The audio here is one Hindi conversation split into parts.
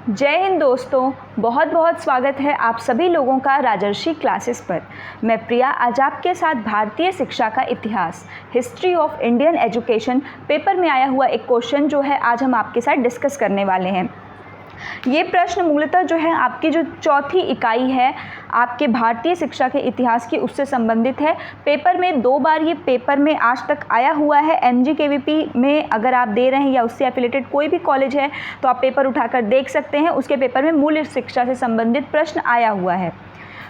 जय हिंद दोस्तों, बहुत बहुत स्वागत है आप सभी लोगों का राजर्षि क्लासेस पर। मैं प्रिया आज आपके साथ भारतीय शिक्षा का इतिहास, history of Indian education paper में आया हुआ एक क्वेश्चन जो है आज हम आपके साथ डिस्कस करने वाले हैं। ये प्रश्न मूलतः जो है आपकी जो चौथी इकाई है आपके भारतीय शिक्षा के इतिहास की उससे संबंधित है। पेपर में 2 बार ये पेपर में आज तक आया हुआ है। MGKVP में अगर आप दे रहे हैं या उससे एफिलेटेड कोई भी कॉलेज है तो आप पेपर उठाकर देख सकते हैं, उसके पेपर में मूल्य शिक्षा से संबंधित प्रश्न आया हुआ है।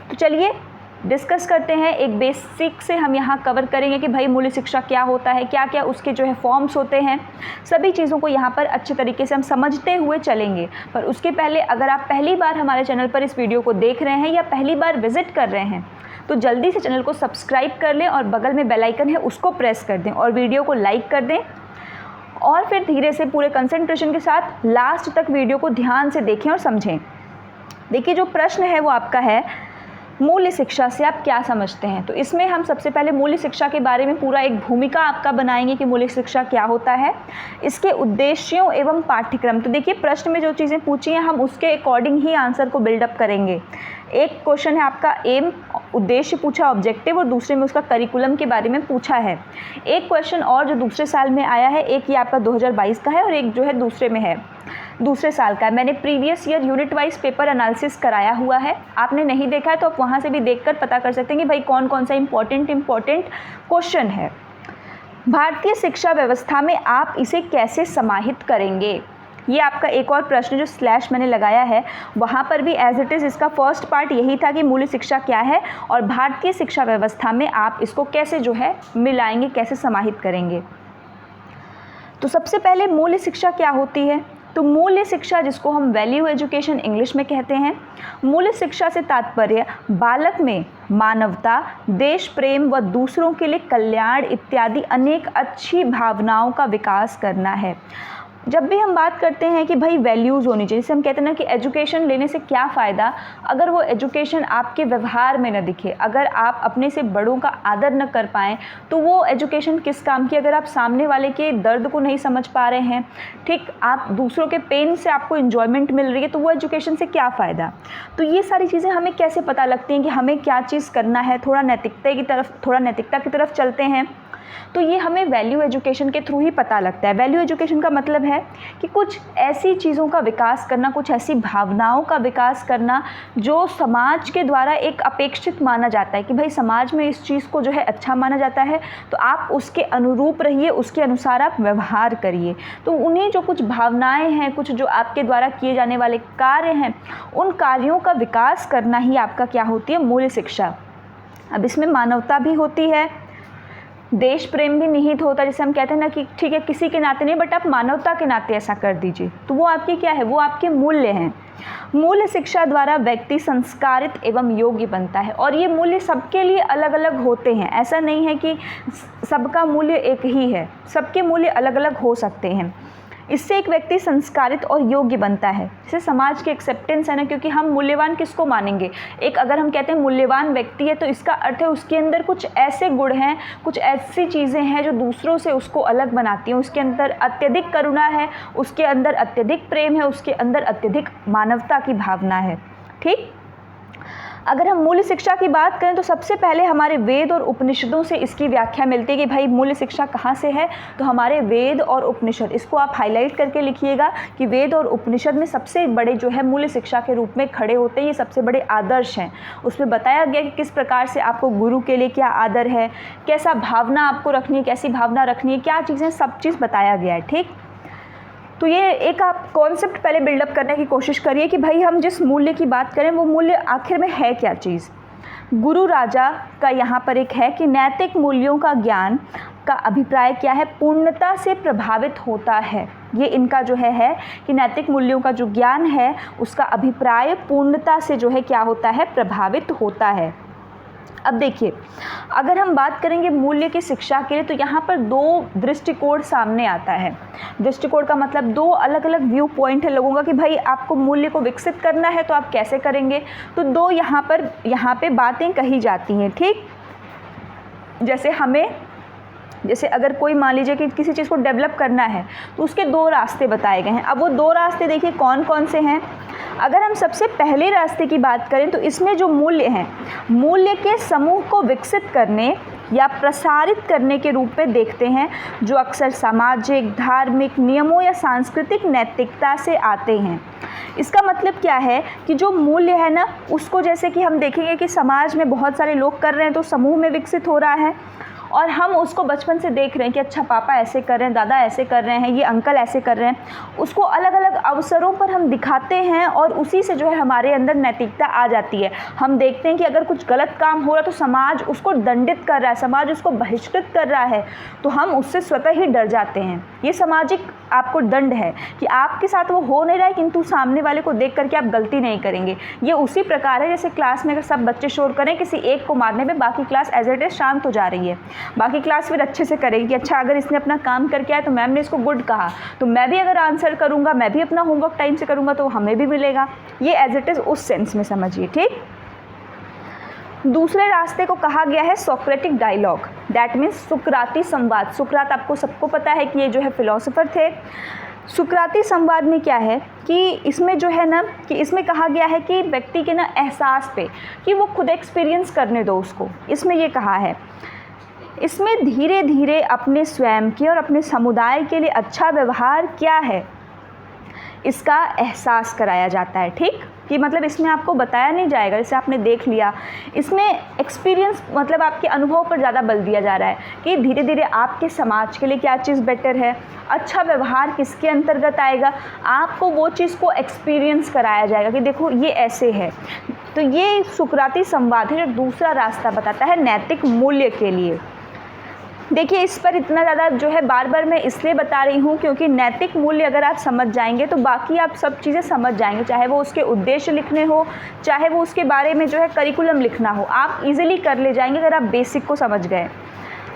तो चलिए डिस्कस करते हैं। एक बेसिक से हम यहाँ कवर करेंगे कि भाई मूल्य शिक्षा क्या होता है, क्या क्या उसके जो है फॉर्म्स होते हैं, सभी चीज़ों को यहाँ पर अच्छे तरीके से हम समझते हुए चलेंगे। पर उसके पहले अगर आप पहली बार हमारे चैनल पर इस वीडियो को देख रहे हैं या पहली बार विजिट कर रहे हैं तो जल्दी से चैनल को सब्सक्राइब कर लें और बगल में बेल आइकन है उसको प्रेस कर दें और वीडियो को लाइक कर दें और फिर धीरे से पूरे कंसंट्रेशन के साथ लास्ट तक वीडियो को ध्यान से देखें और समझें। देखिए जो प्रश्न है वो आपका है, मूल्य शिक्षा से आप क्या समझते हैं। तो इसमें हम सबसे पहले मूल्य शिक्षा के बारे में पूरा एक भूमिका आपका बनाएंगे कि मूल्य शिक्षा क्या होता है, इसके उद्देश्यों एवं पाठ्यक्रम। तो देखिए प्रश्न में जो चीज़ें पूछी हैं हम उसके अकॉर्डिंग ही आंसर को बिल्डअप करेंगे। एक क्वेश्चन है आपका एम, उद्देश्य पूछा, ऑब्जेक्टिव, और दूसरे में उसका करिकुलम के बारे में पूछा है। एक क्वेश्चन और जो दूसरे साल में आया है, एक ये आपका 2022 का है और एक जो है दूसरे में है, दूसरे साल का। मैंने previous year unit wise paper analysis कराया हुआ है, आपने नहीं देखा है तो आप वहाँ से भी देखकर पता कर सकते हैं कि भाई कौन कौन सा इम्पोर्टेंट क्वेश्चन है। भारतीय शिक्षा व्यवस्था में आप इसे कैसे समाहित करेंगे, ये आपका एक और प्रश्न जो स्लैश मैंने लगाया है वहाँ पर भी एज इट इज़ इसका फर्स्ट पार्ट यही था कि मूल्य शिक्षा क्या है और भारतीय शिक्षा व्यवस्था में आप इसको कैसे जो है मिलाएंगे, कैसे समाहित करेंगे। तो सबसे पहले मूल्य शिक्षा क्या होती है। तो मूल्य शिक्षा, जिसको हम वैल्यू एजुकेशन इंग्लिश में कहते हैं, मूल्य शिक्षा से तात्पर्य बालक में मानवता, देश प्रेम व दूसरों के लिए कल्याण इत्यादि अनेक अच्छी भावनाओं का विकास करना है। जब भी हम बात करते हैं कि भाई वैल्यूज़ होनी चाहिए, जैसे हम कहते हैं ना कि एजुकेशन लेने से क्या फ़ायदा, अगर वो एजुकेशन आपके व्यवहार में न दिखे, अगर आप अपने से बड़ों का आदर न कर पाएँ तो वो एजुकेशन किस काम की। अगर आप सामने वाले के दर्द को नहीं समझ पा रहे हैं, ठीक, आप दूसरों के पेन से आपको इन्जॉयमेंट मिल रही है, तो वो एजुकेशन से क्या फ़ायदा। तो ये सारी चीज़ें हमें कैसे पता लगती हैं कि हमें क्या चीज़ करना है। थोड़ा नैतिकता की तरफ चलते हैं तो ये हमें वैल्यू एजुकेशन के थ्रू ही पता लगता है। वैल्यू एजुकेशन का मतलब है कि कुछ ऐसी चीज़ों का विकास करना, कुछ ऐसी भावनाओं का विकास करना जो समाज के द्वारा एक अपेक्षित माना जाता है कि भाई समाज में इस चीज़ को जो है अच्छा माना जाता है तो आप उसके अनुरूप रहिए, उसके अनुसार आप व्यवहार करिए। तो उन्हें जो कुछ भावनाएं हैं, कुछ जो आपके द्वारा किए जाने वाले कार्य हैं, उन कार्यों का विकास करना ही आपका क्या होती है, मूल्य शिक्षा। अब इसमें मानवता भी होती है, देश प्रेम भी निहित होता है। जैसे हम कहते हैं ना कि ठीक है किसी के नाते नहीं बट आप मानवता के नाते ऐसा कर दीजिए, तो वो आपकी क्या है, वो आपके मूल्य हैं। मूल्य शिक्षा द्वारा व्यक्ति संस्कारित एवं योग्य बनता है और ये मूल्य सबके लिए अलग अलग होते हैं। ऐसा नहीं है कि सबका मूल्य एक ही है, सबके मूल्य अलग अलग हो सकते हैं। इससे एक व्यक्ति संस्कारित और योग्य बनता है, इससे समाज की एक्सेप्टेंस है ना, क्योंकि हम मूल्यवान किसको मानेंगे। एक अगर हम कहते हैं मूल्यवान व्यक्ति है तो इसका अर्थ है उसके अंदर कुछ ऐसे गुण हैं, कुछ ऐसी चीज़ें हैं जो दूसरों से उसको अलग बनाती हैं। उसके अंदर अत्यधिक करुणा है, उसके अंदर अत्यधिक प्रेम है, उसके अंदर अत्यधिक मानवता की भावना है। ठीक, अगर हम मूल्य शिक्षा की बात करें तो सबसे पहले हमारे वेद और उपनिषदों से इसकी व्याख्या मिलती है कि भाई मूल्य शिक्षा कहाँ से है। तो हमारे वेद और उपनिषद, इसको आप हाईलाइट करके लिखिएगा कि वेद और उपनिषद में सबसे बड़े जो है मूल्य शिक्षा के रूप में खड़े होते हैं, ये सबसे बड़े आदर्श हैं। उसमें बताया गया कि किस प्रकार से आपको गुरु के लिए क्या आदर है, कैसा भावना आपको रखनी है, कैसी भावना रखनी है, क्या चीज़ें, सब चीज़ बताया गया है। ठीक, तो ये एक आप कॉन्सेप्ट पहले बिल्डअप करने की कोशिश करिए कि भाई हम जिस मूल्य की बात करें वो मूल्य आखिर में है क्या चीज़। गुरु राजा का यहाँ पर एक है कि नैतिक मूल्यों का ज्ञान का अभिप्राय क्या है, पूर्णता से प्रभावित होता है। ये इनका जो है कि नैतिक मूल्यों का जो ज्ञान है उसका अभिप्राय पूर्णता से जो है क्या होता है, प्रभावित होता है। अब देखिए अगर हम बात करेंगे मूल्य की शिक्षा के लिए तो यहाँ पर 2 दृष्टिकोण सामने आता है। दृष्टिकोण का मतलब 2 अलग अलग व्यू पॉइंट है लोगों का कि भाई आपको मूल्य को विकसित करना है तो आप कैसे करेंगे। तो 2 यहाँ पे बातें कही जाती हैं। ठीक, जैसे अगर कोई मान लीजिए कि किसी चीज़ को डेवलप करना है तो उसके 2 रास्ते बताए गए हैं। अब वो 2 रास्ते देखिए कौन कौन से हैं। अगर हम सबसे पहले रास्ते की बात करें तो इसमें जो मूल्य हैं, मूल्य के समूह को विकसित करने या प्रसारित करने के रूप में देखते हैं, जो अक्सर सामाजिक, धार्मिक नियमों या सांस्कृतिक नैतिकता से आते हैं। इसका मतलब क्या है कि जो मूल्य है ना, उसको जैसे कि हम देखेंगे कि समाज में बहुत सारे लोग कर रहे हैं तो समूह में विकसित हो रहा है, और हम उसको बचपन से देख रहे हैं कि अच्छा पापा ऐसे कर रहे हैं, दादा ऐसे कर रहे हैं, ये अंकल ऐसे कर रहे हैं। उसको अलग अलग अवसरों पर हम दिखाते हैं और उसी से जो है हमारे अंदर नैतिकता आ जाती है। हम देखते हैं कि अगर कुछ गलत काम हो रहा है तो समाज उसको दंडित कर रहा है, समाज उसको बहिष्कृत कर रहा है, तो हम उससे स्वतः ही डर जाते हैं। ये सामाजिक आपको दंड है कि आपके साथ वो हो नहीं रहा है, किंतु सामने वाले को देख करके आप गलती नहीं करेंगे। ये उसी प्रकार है जैसे क्लास में अगर सब बच्चे शोर करें किसी एक को मारने में, बाकी क्लास एज इट इज शांत हो जा रही है, बाकी क्लास फिर अच्छे से करेगी कि अच्छा अगर इसने अपना काम करके आया तो मैम ने इसको गुड कहा, तो मैं भी अगर आंसर करूँगा, मैं भी अपना होमवर्क टाइम से करूँगा तो हमें भी मिलेगा। ये एज इट इज़ उस सेंस में समझिए, ठीक। दूसरे रास्ते को कहा गया है सोक्रेटिक डायलॉग, दैट मीन्स सुकराती संवाद। सुकरात आपको सबको पता है कि ये जो है फिलोसोफर थे। सुकराती संवाद में क्या है कि इसमें जो है ना कि इसमें कहा गया है कि व्यक्ति के ना एहसास पे कि वो खुद एक्सपीरियंस करने दो उसको। इसमें ये कहा है, इसमें धीरे धीरे अपने स्वयं के और अपने समुदाय के लिए अच्छा व्यवहार क्या है इसका एहसास कराया जाता है, ठीक। कि मतलब इसमें आपको बताया नहीं जाएगा जैसे आपने देख लिया, इसमें एक्सपीरियंस मतलब आपके अनुभव पर ज़्यादा बल दिया जा रहा है कि धीरे धीरे आपके समाज के लिए क्या चीज़ बेटर है, अच्छा व्यवहार किसके अंतर्गत आएगा, आपको वो चीज़ को एक्सपीरियंस कराया जाएगा कि देखो ये ऐसे है। तो ये सुकराती संवाद है जो दूसरा रास्ता बताता है नैतिक मूल्य के लिए। देखिए इस पर इतना ज़्यादा जो है बार बार मैं इसलिए बता रही हूँ क्योंकि नैतिक मूल्य अगर आप समझ जाएंगे तो बाकी आप सब चीज़ें समझ जाएंगे, चाहे वो उसके उद्देश्य लिखने हो, चाहे वो उसके बारे में जो है करिकुलम लिखना हो, आप इजीली कर ले जाएंगे अगर आप बेसिक को समझ गए।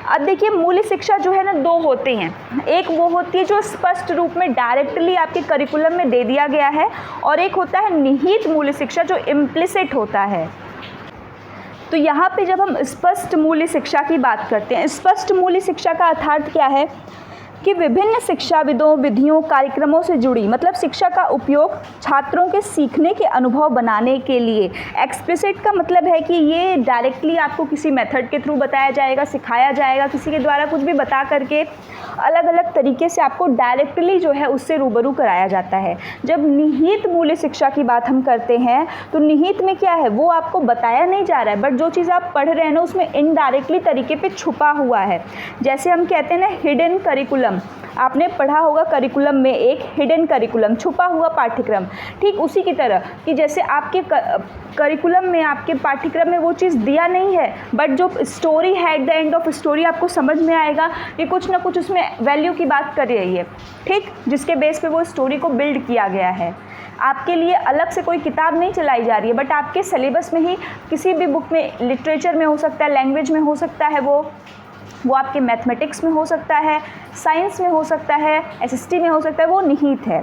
अब देखिए मूल्य शिक्षा जो है ना दो होते हैं, एक वो होती है जो स्पष्ट रूप में डायरेक्टली आपके करिकुलम में दे दिया गया है, और एक होता है निहित मूल्य शिक्षा जो इम्प्लिसिट होता है। तो यहाँ पे जब हम स्पष्ट मूल्य शिक्षा की बात करते हैं, स्पष्ट मूल्य शिक्षा का अर्थात क्या है कि विभिन्न शिक्षाविदों, विधियों, कार्यक्रमों से जुड़ी मतलब शिक्षा का उपयोग छात्रों के सीखने के अनुभव बनाने के लिए। एक्सप्लिसिट का मतलब है कि ये डायरेक्टली आपको किसी मेथड के थ्रू बताया जाएगा, सिखाया जाएगा, किसी के द्वारा कुछ भी बता करके अलग अलग तरीके से आपको डायरेक्टली जो है उससे रूबरू कराया जाता है। जब निहित मूल्य शिक्षा की बात हम करते हैं तो निहित में क्या है, वो आपको बताया नहीं जा रहा है, बट जो चीज़ आप पढ़ रहे हैं ना उसमें इनडायरेक्टली तरीके पे छुपा हुआ है। जैसे हम कहते हैं ना हिडन करिकुलम, आपने पढ़ा होगा करिकुलम में एक हिडन करिकुलम, छुपा हुआ पाठ्यक्रम। ठीक उसी की तरह कि जैसे आपके करिकुलम में, आपके पाठ्यक्रम में वो चीज़ दिया नहीं है, बट जो स्टोरी है at the end of story आपको समझ में आएगा कि कुछ ना कुछ उसमें वैल्यू की बात कर रही है, ठीक, जिसके बेस पे वो स्टोरी को बिल्ड किया गया है। आपके लिए अलग से कोई किताब नहीं चलाई जा रही है, बट आपके सिलेबस में ही किसी भी बुक में, लिटरेचर में हो सकता है, लैंग्वेज में हो सकता है, वो आपके मैथमेटिक्स में हो सकता है, साइंस में हो सकता है, एसएसटी में हो सकता है, वो निहित है।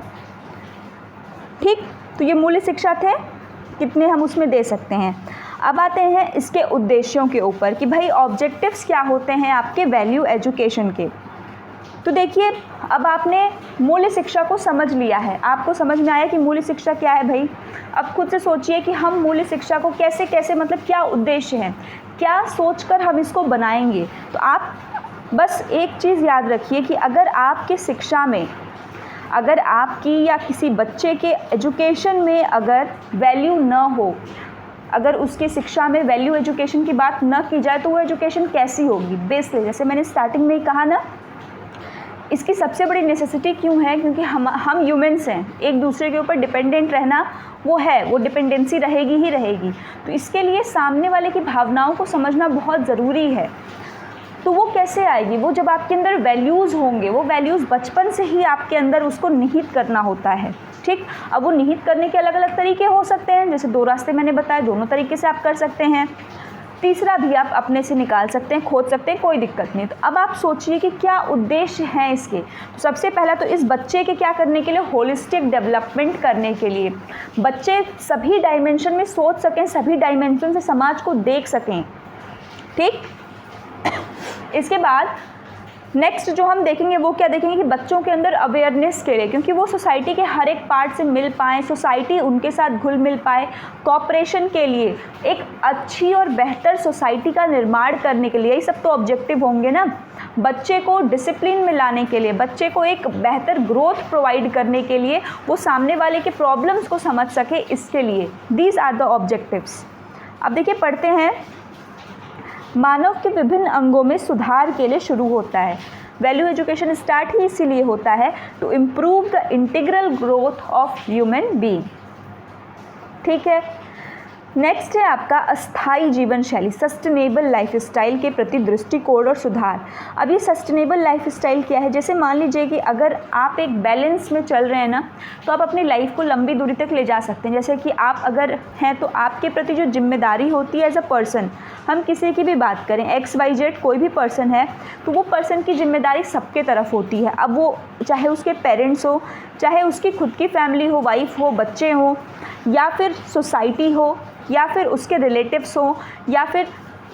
ठीक, तो ये मूल्य शिक्षा थे, कितने हम उसमें दे सकते हैं। अब आते हैं इसके उद्देश्यों के ऊपर कि भाई ऑब्जेक्टिव्स क्या होते हैं आपके वैल्यू एजुकेशन के। तो देखिए अब आपने मूल्य शिक्षा को समझ लिया है, आपको समझ में आया कि मूल्य शिक्षा क्या है भाई। अब खुद से सोचिए कि हम मूल्य शिक्षा को कैसे कैसे मतलब क्या उद्देश्य है, क्या सोचकर हम इसको बनाएंगे। तो आप बस एक चीज़ याद रखिए कि अगर आपके शिक्षा में, अगर आपकी या किसी बच्चे के एजुकेशन में अगर वैल्यू न हो, अगर उसकी शिक्षा में वैल्यू एजुकेशन की बात न की जाए तो वो एजुकेशन कैसी होगी। बेसिकली जैसे मैंने स्टार्टिंग में ही कहा ना, इसकी सबसे बड़ी नेसेसिटी क्यों है, क्योंकि हम ह्यूमंस हैं, एक दूसरे के ऊपर डिपेंडेंट रहना वो है, वो डिपेंडेंसी रहेगी ही रहेगी। तो इसके लिए सामने वाले की भावनाओं को समझना बहुत ज़रूरी है। तो वो कैसे आएगी, वो जब आपके अंदर वैल्यूज़ होंगे, वो वैल्यूज़ बचपन से ही आपके अंदर उसको निहित करना होता है। ठीक, अब वो निहित करने के अलग अलग तरीके हो सकते हैं, जैसे दो रास्ते मैंने बताए, दोनों तरीके से आप कर सकते हैं। तीसरा भी आप अपने से निकाल सकते हैं, खोज सकते हैं, कोई दिक्कत नहीं। तो अब आप सोचिए कि क्या उद्देश्य हैं इसके। तो सबसे पहला तो इस बच्चे के क्या करने के लिए, होलिस्टिक डेवलपमेंट करने के लिए, बच्चे सभी डायमेंशन में सोच सकें, सभी डायमेंशन से समाज को देख सकें। ठीक, इसके बाद नेक्स्ट जो हम देखेंगे वो क्या देखेंगे कि बच्चों के अंदर अवेयरनेस के लिए, क्योंकि वो सोसाइटी के हर एक पार्ट से मिल पाएँ, सोसाइटी उनके साथ घुल मिल पाए, कॉपरेशन के लिए, एक अच्छी और बेहतर सोसाइटी का निर्माण करने के लिए, यही सब तो ऑब्जेक्टिव होंगे ना। बच्चे को डिसिप्लिन में लाने के लिए, बच्चे को एक बेहतर ग्रोथ प्रोवाइड करने के लिए, वो सामने वाले के प्रॉब्लम्स को समझ सके, इसके लिए दीज आर द ऑब्जेक्टिव्स। अब देखिए पढ़ते हैं, मानव के विभिन्न अंगों में सुधार के लिए शुरू होता है। वैल्यू एजुकेशन स्टार्ट ही इसीलिए होता है to improve the integral growth of human being. ठीक है, नेक्स्ट है आपका अस्थाई जीवन शैली, सस्टेनेबल लाइफस्टाइल के प्रति दृष्टिकोण और सुधार। अब ये सस्टेनेबल लाइफस्टाइल क्या है? जैसे मान लीजिए कि अगर आप एक बैलेंस में चल रहे हैं ना, तो आप अपनी लाइफ को लंबी दूरी तक ले जा सकते हैं। जैसे कि आप अगर हैं तो आपके प्रति जो जिम्मेदारी होती है एज अ पर्सन, हम किसी की भी बात करें, XYZ कोई भी पर्सन है, तो वो पर्सन की जिम्मेदारी सबके तरफ होती है। अब वो चाहे उसके पेरेंट्स हो, चाहे उसकी खुद की फैमिली हो, वाइफ हो, बच्चे हो, या फिर सोसाइटी हो, या फिर उसके रिलेटिव्स हो, या फिर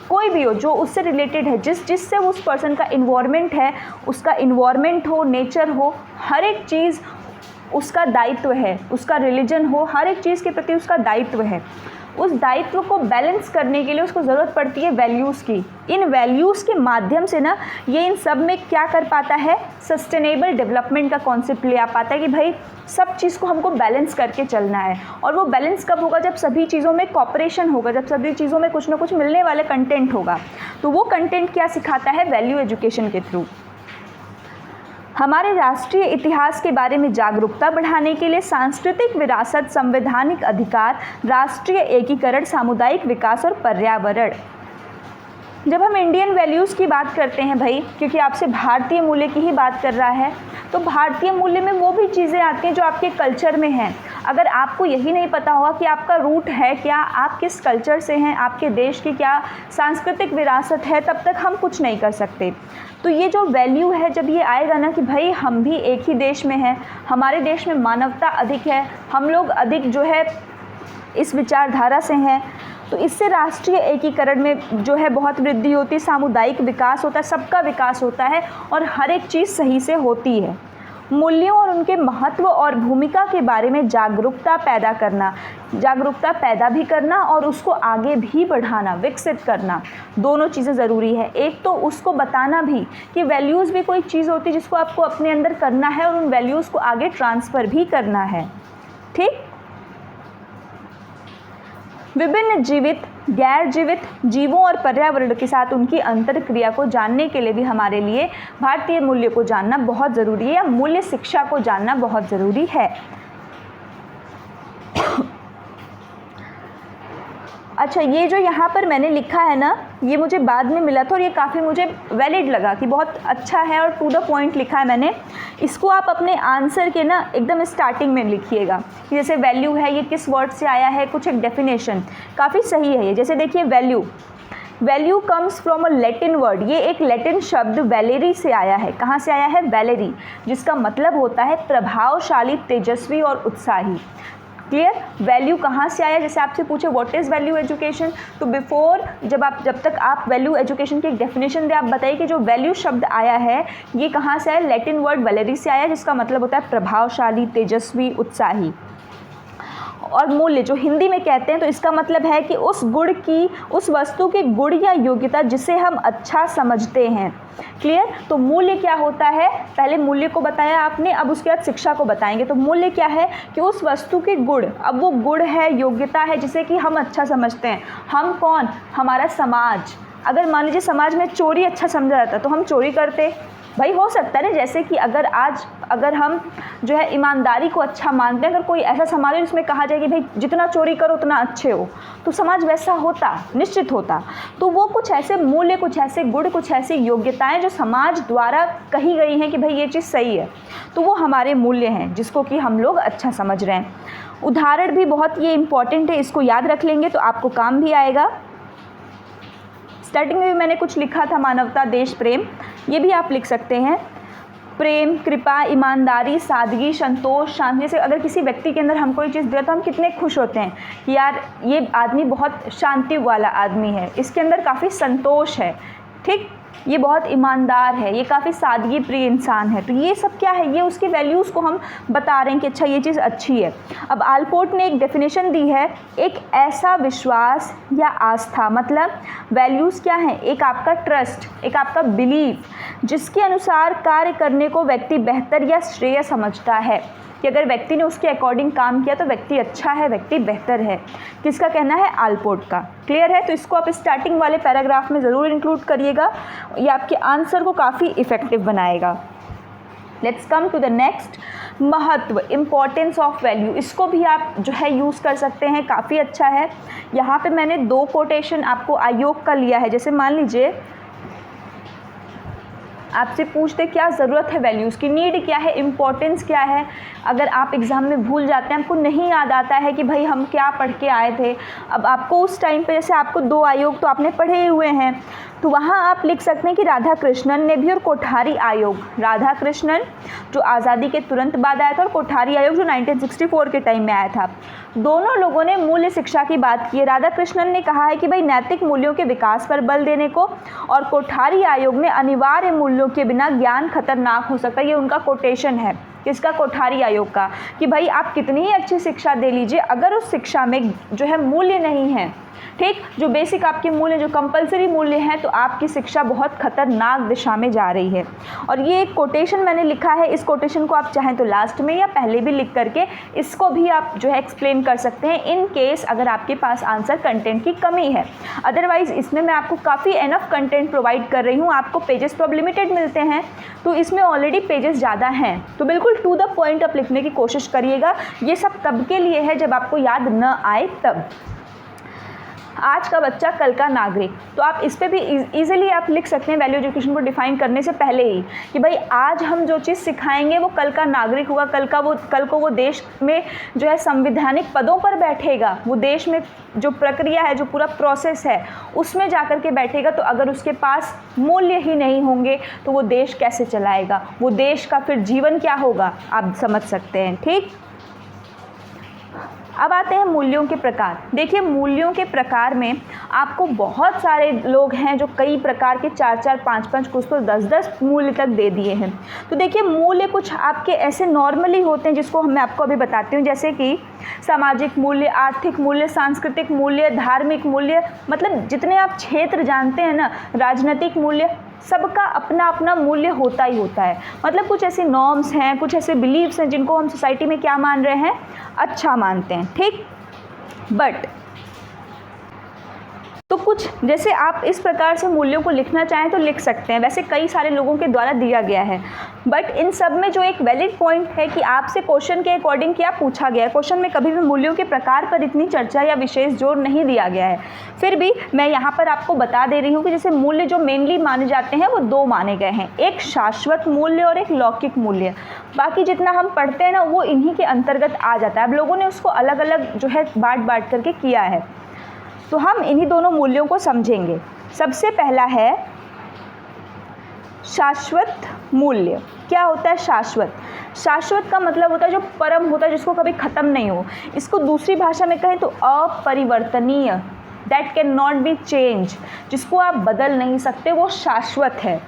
कोई भी हो जो उससे रिलेटेड है, जिससे उस पर्सन का इन्वायरमेंट है, उसका इन्वायरमेंट हो, नेचर हो, हर एक चीज़ उसका दायित्व है, उसका रिलीजन हो, हर एक चीज़ के प्रति उसका दायित्व है। उस दायित्व को बैलेंस करने के लिए उसको ज़रूरत पड़ती है वैल्यूज़ की। इन वैल्यूज़ के माध्यम से ना ये इन सब में क्या कर पाता है, सस्टेनेबल डेवलपमेंट का कॉन्सेप्ट ले आ पाता है कि भाई सब चीज़ को हमको बैलेंस करके चलना है। और वो बैलेंस कब होगा? जब सभी चीज़ों में कॉपरेशन होगा, जब सभी चीज़ों में कुछ ना कुछ मिलने वाले कंटेंट होगा। तो वो कंटेंट क्या सिखाता है? वैल्यू एजुकेशन के थ्रू। हमारे राष्ट्रीय इतिहास के बारे में जागरूकता बढ़ाने के लिए सांस्कृतिक विरासत, संवैधानिक अधिकार, राष्ट्रीय एकीकरण, सामुदायिक विकास और पर्यावरण। जब हम इंडियन वैल्यूज़ की बात करते हैं भाई, क्योंकि आपसे भारतीय मूल्य की ही बात कर रहा है, तो भारतीय मूल्य में वो भी चीज़ें आती हैं जो आपके कल्चर में हैं। अगर आपको यही नहीं पता होगा कि आपका रूट है क्या, आप किस कल्चर से हैं, आपके देश की क्या सांस्कृतिक विरासत है, तब तक हम कुछ नहीं कर सकते। तो ये जो वैल्यू है, जब ये आएगा ना कि भाई हम भी एक ही देश में हैं, हमारे देश में मानवता अधिक है, हम लोग अधिक जो है इस विचारधारा से हैं, तो इससे राष्ट्रीय एकीकरण में जो है बहुत वृद्धि होती है, सामुदायिक विकास होता है, सबका विकास होता है और हर एक चीज़ सही से होती है। मूल्यों और उनके महत्व और भूमिका के बारे में जागरूकता पैदा भी करना और उसको आगे भी बढ़ाना, विकसित करना, दोनों चीज़ें ज़रूरी है। एक तो उसको बताना भी कि वैल्यूज़ भी कोई चीज़ होती है जिसको आपको अपने अंदर करना है और उन वैल्यूज़ को आगे ट्रांसफ़र भी करना है। ठीक, विभिन्न जीवित, गैर जीवित जीवों और पर्यावरण के साथ उनकी अंतरक्रिया को जानने के लिए भी हमारे लिए भारतीय मूल्य को जानना बहुत ज़रूरी है, या मूल्य शिक्षा को जानना बहुत ज़रूरी है। अच्छा, ये जो यहाँ पर मैंने लिखा है ना, ये मुझे बाद में मिला था और ये काफ़ी मुझे वैलिड लगा कि बहुत अच्छा है और टू द पॉइंट लिखा है मैंने। इसको आप अपने आंसर के ना एकदम स्टार्टिंग में लिखिएगा कि जैसे वैल्यू है, ये किस वर्ड से आया है, कुछ एक डेफिनेशन काफ़ी सही है ये। जैसे देखिए value comes from a Latin word, ये एक लैटिन शब्द वैलेरी से आया है। कहाँ से आया है? वैलेरी, जिसका मतलब होता है प्रभावशाली, तेजस्वी और उत्साही। क्लियर? वैल्यू कहाँ से आया? जैसे आपसे पूछे व्हाट इज़ वैल्यू एजुकेशन, तो बिफोर जब तक आप वैल्यू एजुकेशन की एक डेफिनेशन दें, आप बताइए कि जो वैल्यू शब्द आया है ये कहाँ से आया? लैटिन वर्ड वैलेरी से आया, जिसका मतलब होता है प्रभावशाली, तेजस्वी, उत्साही। और मूल्य जो हिंदी में कहते हैं, तो इसका मतलब है कि उस वस्तु के गुण या योग्यता जिसे हम अच्छा समझते हैं। क्लियर? तो मूल्य क्या होता है? पहले मूल्य को बताया आपने, अब उसके बाद शिक्षा को बताएंगे। तो मूल्य क्या है कि उस वस्तु के गुण, अब वो गुण है, योग्यता है जिसे कि हम अच्छा समझते हैं। हम कौन? हमारा समाज। अगर मान लीजिए समाज में चोरी अच्छा समझा जाता तो हम चोरी करते भाई, हो सकता है ना। जैसे कि अगर हम जो है ईमानदारी को अच्छा मानते हैं, अगर कोई ऐसा समाज है जिसमें कहा जाए कि भाई जितना चोरी करो उतना अच्छे हो, तो समाज वैसा होता, निश्चित होता। तो वो कुछ ऐसे मूल्य, कुछ ऐसे गुण, कुछ ऐसी योग्यताएं जो समाज द्वारा कही गई हैं कि भाई ये चीज़ सही है, तो वो हमारे मूल्य हैं जिसको कि हम लोग अच्छा समझ रहे हैं। उदाहरण भी बहुत ये इम्पॉर्टेंट है, इसको याद रख लेंगे तो आपको काम भी आएगा। स्टार्टिंग में भी मैंने कुछ लिखा था, मानवता, देश प्रेम, ये भी आप लिख सकते हैं। प्रेम, कृपा, ईमानदारी, सादगी, संतोष, शांति। जैसे अगर किसी व्यक्ति के अंदर हम कोई चीज़ दिया तो हम कितने खुश होते हैं कि यार ये आदमी बहुत शांति वाला आदमी है, इसके अंदर काफ़ी संतोष है। ठीक, ये बहुत ईमानदार है, ये काफ़ी सादगी प्रिय इंसान है। तो ये सब क्या है, ये उसकी वैल्यूज़ को हम बता रहे हैं कि अच्छा ये चीज़ अच्छी है। अब आलपोर्ट ने एक डेफिनेशन दी है, एक ऐसा विश्वास या आस्था, मतलब वैल्यूज़ क्या हैं, एक आपका ट्रस्ट, एक आपका बिलीफ जिसके अनुसार कार्य करने को व्यक्ति बेहतर या श्रेय समझता है, कि अगर व्यक्ति ने उसके अकॉर्डिंग काम किया तो व्यक्ति अच्छा है, व्यक्ति बेहतर है। किसका कहना है, आलपोर्ट का। क्लियर है? तो इसको आप स्टार्टिंग वाले पैराग्राफ में ज़रूर इंक्लूड करिएगा, ये आपके आंसर को काफ़ी इफ़ेक्टिव बनाएगा। Let's come to the next, महत्व, इम्पॉर्टेंस ऑफ वैल्यू। इसको भी आप जो है यूज़ कर सकते हैं, काफ़ी अच्छा है। यहाँ पे मैंने 2 कोटेशन आपको आयोग का लिया है। जैसे मान लीजिए आपसे पूछते क्या ज़रूरत है वैल्यूज़ की, नीड क्या है, इम्पोर्टेंस क्या है। अगर आप एग्ज़ाम में भूल जाते हैं, आपको नहीं याद आता है कि भाई हम क्या पढ़ के आए थे, अब आपको उस टाइम पे जैसे आपको 2 आयोग तो आपने पढ़े हुए हैं, तो वहाँ आप लिख सकते हैं कि राधा कृष्णन ने भी और कोठारी आयोग, राधा कृष्णन जो आज़ादी के तुरंत बाद आया था और कोठारी आयोग जो 1964 के टाइम में आया था, दोनों लोगों ने मूल्य शिक्षा की बात की है। राधा कृष्णन ने कहा है कि भाई नैतिक मूल्यों के विकास पर बल देने को, और कोठारी आयोग ने अनिवार्य मूल्यों के बिना ज्ञान खतरनाक हो सकता है। ये उनका कोटेशन है, किसका, कोठारी आयोग का, कि भाई आप कितनी ही अच्छी शिक्षा दे लीजिए, अगर उस शिक्षा में जो है मूल्य नहीं है, ठीक, जो बेसिक आपके मूल्य, जो कंपलसरी मूल्य हैं, तो आपकी शिक्षा बहुत खतरनाक दिशा में जा रही है। और ये एक कोटेशन मैंने लिखा है, इस कोटेशन को आप चाहें तो लास्ट में या पहले भी लिख करके इसको भी आप जो है एक्सप्लेन कर सकते हैं, इन केस अगर आपके पास आंसर कंटेंट की कमी है। अदरवाइज इसमें मैं आपको काफ़ी एनफ कंटेंट प्रोवाइड कर रही हूँ। आपको पेजेस तो अब लिमिटेड मिलते हैं, तो इसमें ऑलरेडी पेजेस ज़्यादा हैं, तो बिल्कुल टू द पॉइंट आप लिखने की कोशिश करिएगा। ये सब तब के लिए है जब आपको याद न आए तब। आज का बच्चा कल का नागरिक, तो आप इस पे भी इजीली आप लिख सकते हैं वैल्यू एजुकेशन को डिफाइन करने से पहले ही, कि भाई आज हम जो चीज़ सिखाएंगे वो कल का नागरिक होगा, कल को वो देश में जो है संवैधानिक पदों पर बैठेगा, वो देश में जो प्रक्रिया है, जो पूरा प्रोसेस है उसमें जाकर के बैठेगा। तो अगर उसके पास मूल्य ही नहीं होंगे तो वो देश कैसे चलाएगा, वो देश का फिर जीवन क्या होगा, आप समझ सकते हैं। ठीक, अब आते हैं मूल्यों के प्रकार। देखिए मूल्यों के प्रकार में आपको बहुत सारे लोग हैं जो कई प्रकार के 4-4, 5-5, कुछ तो 10-10 मूल्य तक दे दिए हैं। तो देखिए मूल्य कुछ आपके ऐसे नॉर्मली होते हैं जिसको मैं आपको अभी बताती हूँ, जैसे कि सामाजिक मूल्य, आर्थिक मूल्य, सांस्कृतिक मूल्य, धार्मिक मूल्य, मतलब जितने आप क्षेत्र जानते हैं ना, राजनीतिक मूल्य, सबका अपना अपना मूल्य होता ही होता है। मतलब कुछ ऐसे नॉर्म्स हैं, कुछ ऐसे बिलीव्स हैं जिनको हम सोसाइटी में क्या मान रहे हैं, अच्छा मानते हैं। ठीक, बट तो कुछ जैसे आप इस प्रकार से मूल्यों को लिखना चाहें तो लिख सकते हैं, वैसे कई सारे लोगों के द्वारा दिया गया है। बट इन सब में जो एक वैलिड पॉइंट है कि आपसे क्वेश्चन के अकॉर्डिंग क्या पूछा गया है। क्वेश्चन में कभी भी मूल्यों के प्रकार पर इतनी चर्चा या विशेष जोर नहीं दिया गया है। फिर भी मैं यहाँ पर आपको बता दे रही हूँ कि जैसे मूल्य जो मेनली माने जाते हैं वो 2 माने गए हैं, एक शाश्वत मूल्य और एक लौकिक मूल्य। बाकी जितना हम पढ़ते हैं ना वो इन्हीं के अंतर्गत आ जाता है। अब लोगों ने उसको अलग अलग जो है बांट करके किया है, तो हम इन्हीं दोनों मूल्यों को समझेंगे। सबसे पहला है शाश्वत मूल्य। क्या होता है शाश्वत? शाश्वत का मतलब होता है जो परम होता है, जिसको कभी ख़त्म नहीं हो। इसको दूसरी भाषा में कहें तो अपरिवर्तनीय, that can not be change, जिसको आप बदल नहीं सकते, वो शाश्वत है।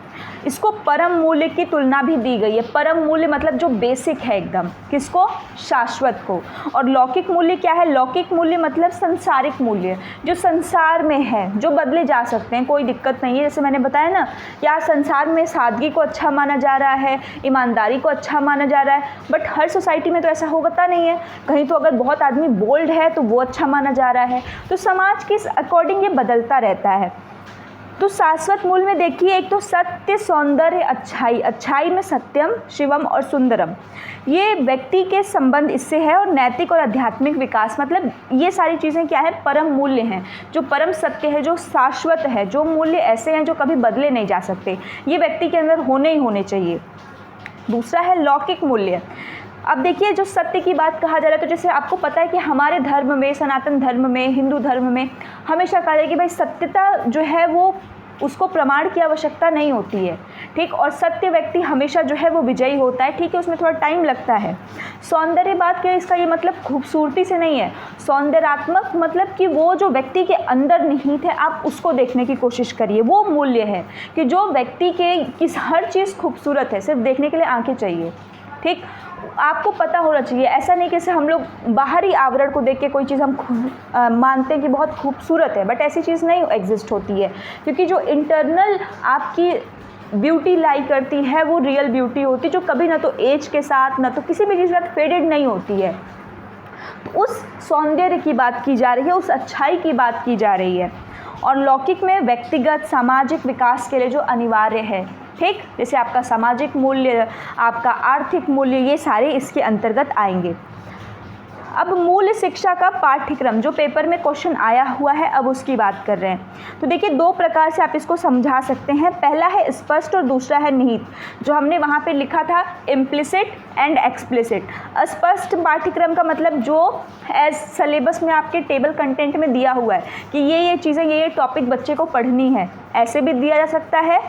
इसको परम मूल्य की तुलना भी दी गई है। परम मूल्य मतलब जो बेसिक है एकदम, किसको? शाश्वत को। और लौकिक मूल्य क्या है? लौकिक मूल्य मतलब संसारिक मूल्य, जो संसार में है, जो बदले जा सकते हैं, कोई दिक्कत नहीं है। जैसे मैंने बताया ना, या संसार में सादगी को अच्छा माना जा रहा है, ईमानदारी को अच्छा माना जा रहा है, बट हर सोसाइटी में तो ऐसा होता नहीं है। कहीं तो अगर बहुत आदमी बोल्ड है तो वो अच्छा माना जा रहा है। तो समाज के अकॉर्डिंग ये बदलता रहता है। तो शाश्वत मूल्य में देखिए, एक तो सत्य, सौंदर्य, अच्छाई। अच्छाई में सत्यम, शिवम और सुंदरम, ये व्यक्ति के संबंध इससे है। और नैतिक और आध्यात्मिक विकास, मतलब ये सारी चीज़ें क्या है? परम मूल्य हैं, जो परम सत्य है, जो शाश्वत है, जो मूल्य ऐसे हैं जो कभी बदले नहीं जा सकते, ये व्यक्ति के अंदर होने ही होने चाहिए। दूसरा है लौकिक मूल्य। अब देखिए जो सत्य की बात कहा जा रहा है, तो जैसे आपको पता है कि हमारे धर्म में, सनातन धर्म में, हिंदू धर्म में हमेशा कहा जाए कि भाई सत्यता जो है वो उसको प्रमाण की आवश्यकता नहीं होती है, ठीक। और सत्य व्यक्ति हमेशा जो है वो विजयी होता है, ठीक है, उसमें थोड़ा टाइम लगता है। सौंदर्य बात क्या है, इसका ये मतलब खूबसूरती से नहीं है, सौंदर्यात्मक मतलब कि वो जो व्यक्ति के अंदर निहित है आप उसको देखने की कोशिश करिए। वो मूल्य है कि जो व्यक्ति के किस हर चीज़ खूबसूरत है, सिर्फ देखने के लिए आंखें चाहिए, ठीक। आपको पता होना चाहिए, ऐसा नहीं कि हम लोग बाहरी आवरण को देख के कोई चीज़ हम मानते हैं कि बहुत खूबसूरत है, बट ऐसी चीज़ नहीं एग्जिस्ट होती है, क्योंकि जो इंटरनल आपकी ब्यूटी लाई करती है वो रियल ब्यूटी होती है, जो कभी ना तो एज के साथ ना तो किसी भी चीज़ के साथ फेडेड नहीं होती है। तो उस सौंदर्य की बात की जा रही है, उस अच्छाई की बात की जा रही है। और लौकिक में व्यक्तिगत सामाजिक विकास के लिए जो अनिवार्य है, ठीक, जैसे आपका सामाजिक मूल्य, आपका आर्थिक मूल्य, ये सारे इसके अंतर्गत आएंगे। अब मूल्य शिक्षा का पाठ्यक्रम जो पेपर में क्वेश्चन आया हुआ है, अब उसकी बात कर रहे हैं। तो देखिए, दो प्रकार से आप इसको समझा सकते हैं। पहला है स्पष्ट और दूसरा है निहित। जो हमने वहाँ पे लिखा था इम्प्लिसिट एंड एक्सप्लिसिट। स्पष्ट पाठ्यक्रम का मतलब जो एज सिलेबस में आपके टेबल कंटेंट में दिया हुआ है कि ये चीज़ें, ये टॉपिक बच्चे को पढ़नी है, ऐसे भी दिया जा सकता है।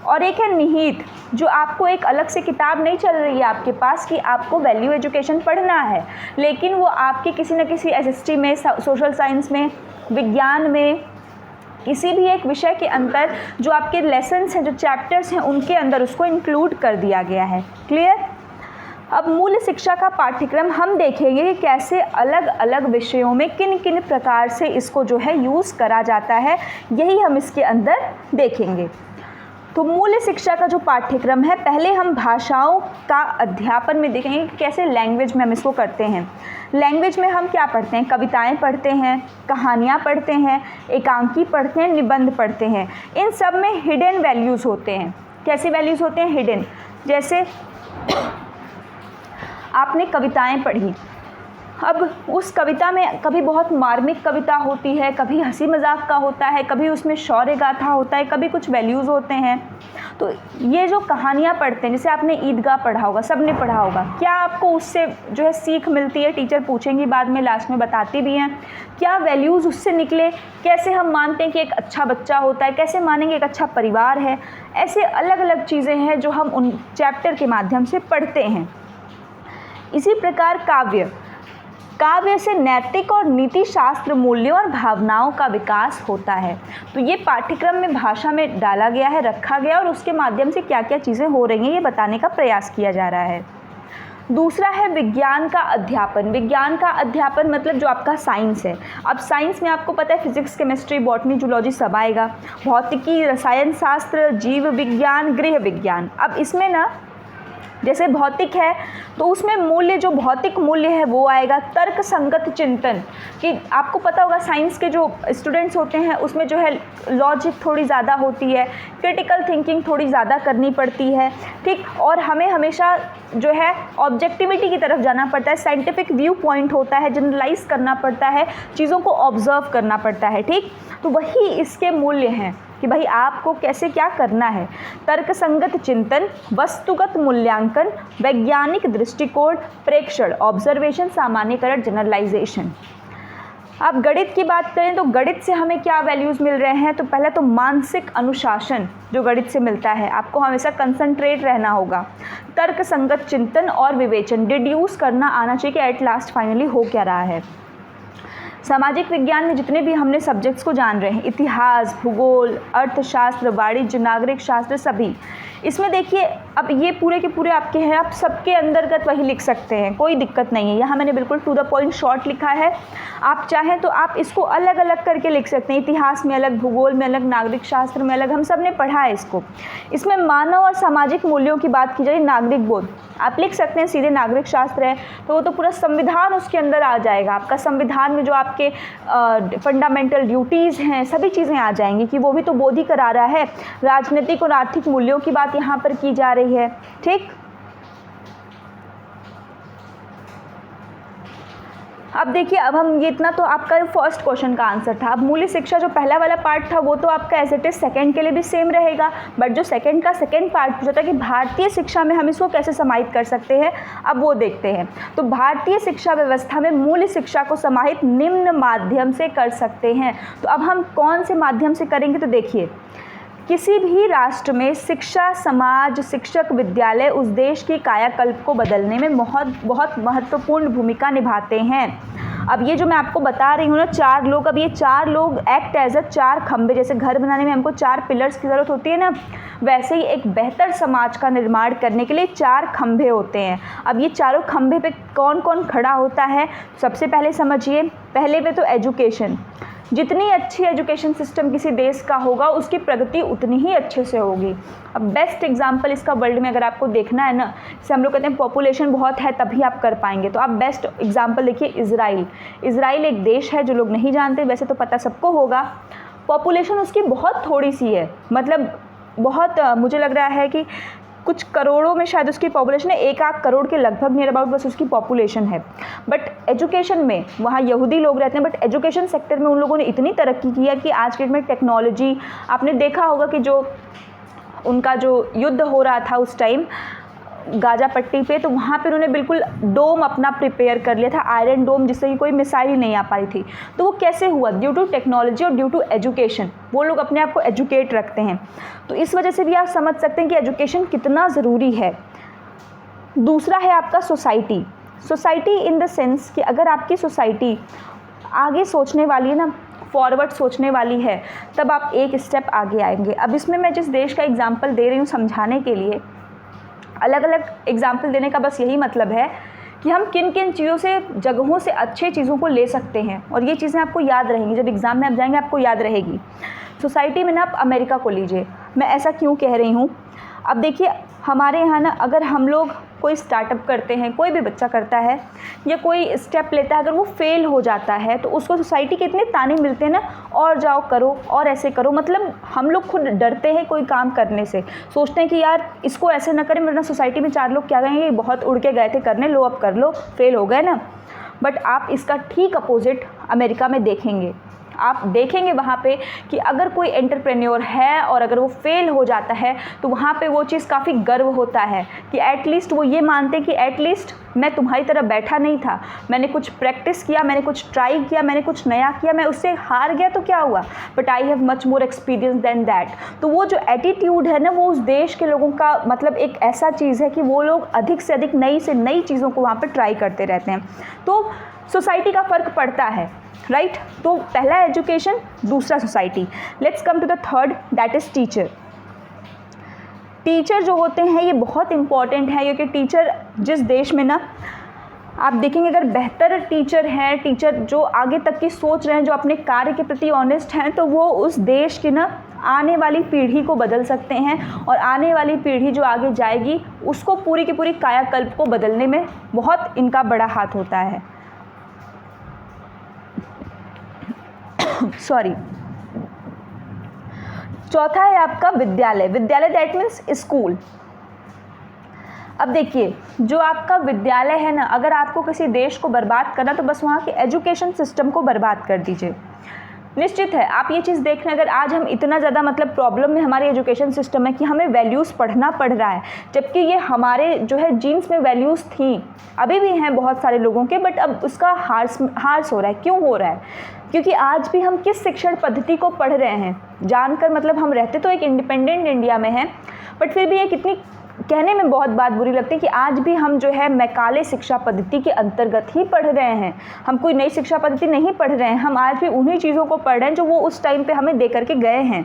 और एक है निहित, जो आपको एक अलग से किताब नहीं चल रही है आपके पास कि आपको वैल्यू एजुकेशन पढ़ना है, लेकिन वो आपके किसी न किसी एसएसटी में, सोशल साइंस में, विज्ञान में, किसी भी एक विषय के अंदर जो आपके लेसन्स हैं, जो चैप्टर्स हैं, उनके अंदर उसको इंक्लूड कर दिया गया है। क्लियर। अब मूल्य शिक्षा का पाठ्यक्रम हम देखेंगे कि कैसे अलग अलग विषयों में किन किन प्रकार से इसको जो है यूज़ करा जाता है, यही हम इसके अंदर देखेंगे। तो मूल्य शिक्षा का जो पाठ्यक्रम है, पहले हम भाषाओं का अध्यापन में देखेंगे कि कैसे लैंग्वेज में हम इसको करते हैं। लैंग्वेज में हम क्या पढ़ते हैं, कविताएं पढ़ते हैं, कहानियाँ पढ़ते हैं, एकांकी पढ़ते हैं, निबंध पढ़ते हैं। इन सब में हिडन वैल्यूज़ होते हैं। कैसी वैल्यूज़ होते हैं? हिडन। जैसे आपने कविताएं पढ़ी, अब उस कविता में कभी बहुत मार्मिक कविता होती है, कभी हंसी मजाक का होता है, कभी उसमें शौर्य गाथा होता है, कभी कुछ वैल्यूज़ होते हैं। तो ये जो कहानियाँ पढ़ते हैं, जैसे आपने ईदगाह पढ़ा होगा, सब ने पढ़ा होगा, क्या आपको उससे जो है सीख मिलती है? टीचर पूछेंगी बाद में, लास्ट में बताती भी हैं क्या वैल्यूज़ उससे निकले, कैसे हम मानते हैं कि एक अच्छा बच्चा होता है, कैसे मानेंगे एक अच्छा परिवार है। ऐसे अलग अलग चीज़ें हैं जो हम उन चैप्टर के माध्यम से पढ़ते हैं। इसी प्रकार काव्य से नैतिक और नीति शास्त्र मूल्यों और भावनाओं का विकास होता है। तो ये पाठ्यक्रम में भाषा में डाला गया है, रखा गया, और उसके माध्यम से क्या क्या चीज़ें हो रही हैं ये बताने का प्रयास किया जा रहा है। दूसरा है विज्ञान का अध्यापन। विज्ञान का अध्यापन मतलब जो आपका साइंस है। अब साइंस में आपको पता है फिजिक्स, केमिस्ट्री, बॉटनी, जूलॉजी सब आएगा, भौतिकी, रसायन शास्त्र, जीव विज्ञान, गृह विज्ञान। अब इसमें ना जैसे भौतिक है तो उसमें मूल्य, जो भौतिक मूल्य है वो आएगा। तर्क संगत चिंतन, कि आपको पता होगा साइंस के जो स्टूडेंट्स होते हैं उसमें जो है लॉजिक थोड़ी ज़्यादा होती है, क्रिटिकल थिंकिंग थोड़ी ज़्यादा करनी पड़ती है, ठीक। और हमें हमेशा जो है ऑब्जेक्टिविटी की तरफ जाना पड़ता है, साइंटिफिक व्यू पॉइंट होता है, जनरलाइज करना पड़ता है, चीज़ों को ऑब्जर्व करना पड़ता है, ठीक। तो वही इसके मूल्य हैं कि भाई आपको कैसे क्या करना है। तर्क संगत चिंतन, वस्तुगत मूल्यांकन, वैज्ञानिक दृष्टिकोण, प्रेक्षण, ऑब्जर्वेशन, सामान्यकरण, जनरलाइजेशन। अब गणित की बात करें तो गणित से हमें क्या वैल्यूज़ मिल रहे हैं? तो पहले तो मानसिक अनुशासन जो गणित से मिलता है, आपको हमेशा कंसंट्रेट रहना होगा। तर्क संगत चिंतन और विवेचन, डिड्यूस करना आना चाहिए कि एट लास्ट फाइनली हो क्या रहा है। सामाजिक विज्ञान में जितने भी हमने सब्जेक्ट्स को जान रहे हैं, इतिहास, भूगोल, अर्थशास्त्र, वाणिज्य, नागरिक शास्त्र, सभी इसमें देखिए अब ये पूरे के पूरे आपके हैं, आप सबके अंतर्गत वही लिख सकते हैं, कोई दिक्कत नहीं है। यहाँ मैंने बिल्कुल टू द पॉइंट शॉर्ट लिखा है। आप चाहें तो आप इसको अलग अलग करके लिख सकते हैं, इतिहास में अलग, भूगोल में अलग, नागरिक शास्त्र में अलग, हम सब ने पढ़ा है इसको। इसमें मानव और सामाजिक मूल्यों की बात की जाए, नागरिक बोध आप लिख सकते हैं, सीधे नागरिक शास्त्र है तो वो तो पूरा संविधान उसके अंदर आ जाएगा। आपका संविधान में जो आपके फंडामेंटल ड्यूटीज़ हैं सभी चीज़ें आ जाएंगी कि वो भी तो बोध ही करा रहा है। राजनीतिक और आर्थिक मूल्यों की बात यहाँ पर की जा रही है, ठीक। अब देखिए, अब हम ये इतना तो आपका फर्स्ट क्वेश्चन का आंसर था। अब मूल्य शिक्षा जो पहला वाला पार्ट था वो तो आपका एज इट इज सेकेंड के लिए भी सेम रहेगा, बट जो सेकेंड का सेकेंड पार्ट पूछा था कि भारतीय शिक्षा में हम इसको कैसे समाहित कर सकते हैं, अब वो देखते हैं। तो भारतीय शिक्षा व्यवस्था में मूल्य शिक्षा को समाहित निम्न माध्यम से कर सकते हैं। तो अब हम कौन से माध्यम से करेंगे? तो देखिए, किसी भी राष्ट्र में शिक्षा, समाज, शिक्षक, विद्यालय उस देश की कायाकल्प को बदलने में बहुत बहुत महत्वपूर्ण भूमिका निभाते हैं। अब ये जो मैं आपको बता रही हूँ ना, 4 लोग, अब ये 4 लोग एक्ट एज अ 4 खंभे, जैसे घर बनाने में हमको 4 पिलर्स की ज़रूरत होती है ना, वैसे ही एक बेहतर समाज का निर्माण करने के लिए 4 खंभे होते हैं। अब ये चारों खंभे पे कौन कौन खड़ा होता है, सबसे पहले समझिए। पहले पे तो एजुकेशन, जितनी अच्छी एजुकेशन सिस्टम किसी देश का होगा उसकी प्रगति उतनी ही अच्छे से होगी। अब बेस्ट एग्जांपल इसका वर्ल्ड में अगर आपको देखना है ना, जैसे हम लोग कहते हैं पॉपुलेशन बहुत है तभी आप कर पाएंगे, तो आप बेस्ट एग्जांपल देखिए इज़राइल। इज़राइल एक देश है, जो लोग नहीं जानते वैसे तो पता सबको होगा। पॉपुलेशन उसकी बहुत थोड़ी सी है, मतलब बहुत मुझे लग रहा है कि कुछ करोड़ों में शायद उसकी पॉपुलेशन है, 1 करोड़ के लगभग नियर अबाउट बस उसकी पॉपुलेशन है। बट एजुकेशन में वहाँ यहूदी लोग रहते हैं, बट एजुकेशन सेक्टर में उन लोगों ने इतनी तरक्की की है कि आज के डेट में टेक्नोलॉजी, आपने देखा होगा कि जो उनका जो युद्ध हो रहा था उस टाइम गाजा पट्टी पे, तो वहाँ पे उन्होंने बिल्कुल डोम अपना प्रिपेयर कर लिया था, आयरन डोम, जिससे कि कोई मिसाइल नहीं आ पाई थी। तो वो कैसे हुआ? ड्यू टू टेक्नोलॉजी और ड्यू टू एजुकेशन। वो लोग अपने आप को एजुकेट रखते हैं, तो इस वजह से भी आप समझ सकते हैं कि एजुकेशन कितना ज़रूरी है। दूसरा है आपका society. Society in the sense कि अगर आपकी सोसाइटी आगे सोचने वाली है ना, फॉरवर्ड सोचने वाली है, तब आप एक स्टेप आगे आएंगे। अब इसमें मैं जिस देश का एग्जाम्पल दे रही हूँ समझाने के लिए, अलग अलग एग्जाम्पल देने का बस यही मतलब है कि हम किन किन चीज़ों से, जगहों से अच्छे चीज़ों को ले सकते हैं, और ये चीज़ें आपको याद रहेंगी, जब एग्ज़ाम में आप जाएंगे आपको याद रहेगी। सोसाइटी में ना आप अमेरिका को लीजिए, मैं ऐसा क्यों कह रही हूँ, अब देखिए हमारे यहाँ ना, अगर हम लोग कोई स्टार्टअप करते हैं, कोई भी बच्चा करता है या कोई स्टेप लेता है, अगर वो फेल हो जाता है तो उसको सोसाइटी के इतने ताने मिलते हैं ना, और जाओ करो और ऐसे करो, मतलब हम लोग खुद डरते हैं कोई काम करने से, सोचते हैं कि यार इसको ऐसे ना करें वरना सोसाइटी में 4 लोग क्या कहेंगे, बहुत उड़ के गए थे करने, लो अब कर लो, फेल हो गए ना। बट आप इसका ठीक अपोजिट अमेरिका में देखेंगे, आप देखेंगे वहाँ पे कि अगर कोई एंटरप्रेन्योर है और अगर वो फेल हो जाता है तो वहाँ पे वो चीज़ काफ़ी गर्व होता है कि एटलीस्ट वो ये मानते हैं कि एटलीस्ट मैं तुम्हारी तरह बैठा नहीं था, मैंने कुछ प्रैक्टिस किया, मैंने कुछ ट्राई किया, मैंने कुछ नया किया, मैं उससे हार गया तो क्या हुआ, but I have much more experience than that. तो वो जो एटीट्यूड है ना, वो उस देश के लोगों का मतलब एक ऐसा चीज़ है कि वो लोग अधिक से अधिक नई से नई चीज़ों को वहाँ पर ट्राई करते रहते हैं। तो सोसाइटी का फ़र्क पड़ता है, राइट। तो पहला एजुकेशन, दूसरा society. Let's come to the third, that is teacher. Teacher जो होते हैं ये बहुत इंपॉर्टेंट है, क्योंकि टीचर जिस देश में ना आप देखेंगे अगर बेहतर टीचर हैं, टीचर जो आगे तक की सोच रहे हैं, जो अपने कार्य के प्रति ऑनेस्ट हैं, तो वो उस देश की ना आने वाली पीढ़ी को बदल सकते हैं, और आने वाली पीढ़ी जो आगे जाएगी उसको पूरी की पूरी कायाकल्प को बदलने में बहुत इनका बड़ा हाथ होता है। सॉरी। चौथा है आपका विद्यालय। विद्यालय दैट मीन्स स्कूल। अब देखिए जो आपका विद्यालय है ना, अगर आपको किसी देश को बर्बाद करना तो बस वहाँ के एजुकेशन सिस्टम को बर्बाद कर दीजिए। निश्चित है आप ये चीज़ देख रहे हैं, अगर आज हम इतना ज़्यादा मतलब प्रॉब्लम में हमारे एजुकेशन सिस्टम है कि हमें वैल्यूज़ पढ़ना पड़ रहा है, जबकि ये हमारे जो है जीन्स में वैल्यूज़ थी, अभी भी हैं बहुत सारे लोगों के, बट अब उसका हार्स हो रहा है। क्यों हो रहा है? क्योंकि आज भी हम किस शिक्षण पद्धति को पढ़ रहे हैं जानकर, मतलब हम रहते तो एक इंडिपेंडेंट इंडिया में हैं, बट फिर भी ये कितनी कहने में बहुत बात बुरी लगती है कि आज भी हम जो है मैकाले शिक्षा पद्धति के अंतर्गत ही पढ़ रहे हैं। हम कोई नई शिक्षा पद्धति नहीं पढ़ रहे हैं, हम आज भी उन्हीं चीज़ों को पढ़ रहे हैं जो वो उस टाइम पे हमें दे करके गए हैं।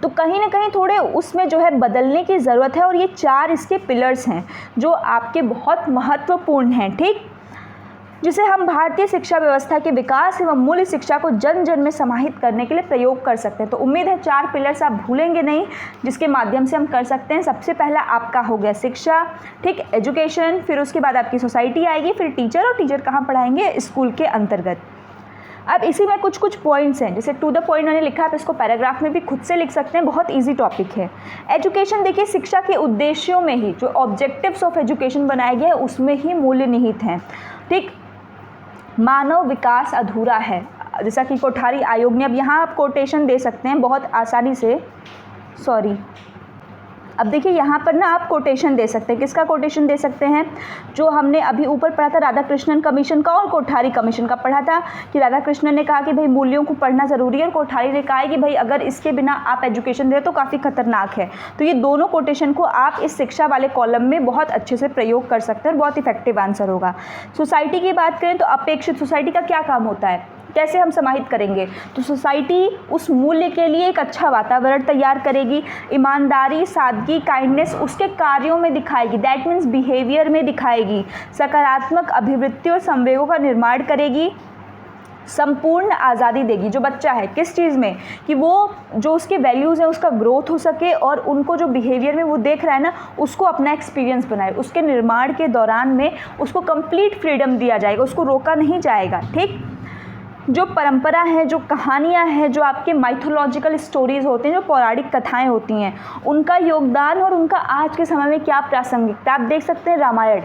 तो कहीं ना कहीं थोड़े उसमें जो है बदलने की ज़रूरत है, और ये 4 इसके पिलर्स हैं जो आपके बहुत महत्वपूर्ण हैं, ठीक, जिसे हम भारतीय शिक्षा व्यवस्था के विकास एवं मूल्य शिक्षा को जन जन में समाहित करने के लिए प्रयोग कर सकते हैं। तो उम्मीद है 4 पिलर्स आप भूलेंगे नहीं, जिसके माध्यम से हम कर सकते हैं। सबसे पहला आपका हो गया शिक्षा, ठीक, एजुकेशन, फिर उसके बाद आपकी सोसाइटी आएगी, फिर टीचर, और टीचर कहाँ पढ़ाएंगे? स्कूल के अंतर्गत। अब इसी में कुछ कुछ पॉइंट्स हैं, जैसे टू द पॉइंट मैंने लिखा, आप इसको पैराग्राफ में भी खुद से लिख सकते हैं, बहुत ईजी टॉपिक है। एजुकेशन देखिए शिक्षा के उद्देश्यों में ही, जो ऑब्जेक्टिव्स ऑफ एजुकेशन बनाए गए हैं उसमें ही मूल्य निहित हैं, ठीक। मानव विकास अधूरा है, जैसा कि कोठारी आयोग ने, अब यहाँ आप कोटेशन दे सकते हैं बहुत आसानी से, सॉरी, अब देखिए यहाँ पर ना आप कोटेशन दे सकते हैं। किसका कोटेशन दे सकते हैं? जो हमने अभी ऊपर पढ़ा था राधाकृष्णन कमीशन का और कोठारी कमीशन का पढ़ा था कि राधाकृष्णन ने कहा कि भाई मूल्यों को पढ़ना ज़रूरी है और कोठारी ने कहा है कि भाई अगर इसके बिना आप एजुकेशन दें तो काफ़ी खतरनाक है। तो ये दोनों कोटेशन को आप इस शिक्षा वाले कॉलम में बहुत अच्छे से प्रयोग कर सकते हैं और बहुत इफेक्टिव आंसर होगा। सोसाइटी की बात करें तो अपेक्षित सोसाइटी का क्या काम होता है, कैसे हम समाहित करेंगे? तो सोसाइटी उस मूल्य के लिए एक अच्छा वातावरण तैयार करेगी, ईमानदारी, सादगी, काइंडनेस उसके कार्यों में दिखाएगी, दैट मीन्स बिहेवियर में दिखाएगी, सकारात्मक अभिवृत्ति और संवेगों का निर्माण करेगी, संपूर्ण आज़ादी देगी जो बच्चा है किस चीज़ में, कि वो जो उसके वैल्यूज़ हैं उसका ग्रोथ हो सके और उनको जो बिहेवियर में वो देख रहा है ना उसको अपना एक्सपीरियंस बनाए। उसके निर्माण के दौरान में उसको कंप्लीट फ्रीडम दिया जाएगा, उसको रोका नहीं जाएगा। ठीक, जो परंपरा है, जो कहानियाँ हैं, जो आपके माइथोलॉजिकल स्टोरीज़ होते हैं, जो पौराणिक कथाएं होती हैं, उनका योगदान और उनका आज के समय में क्या प्रासंगिकता, आप देख सकते हैं रामायण,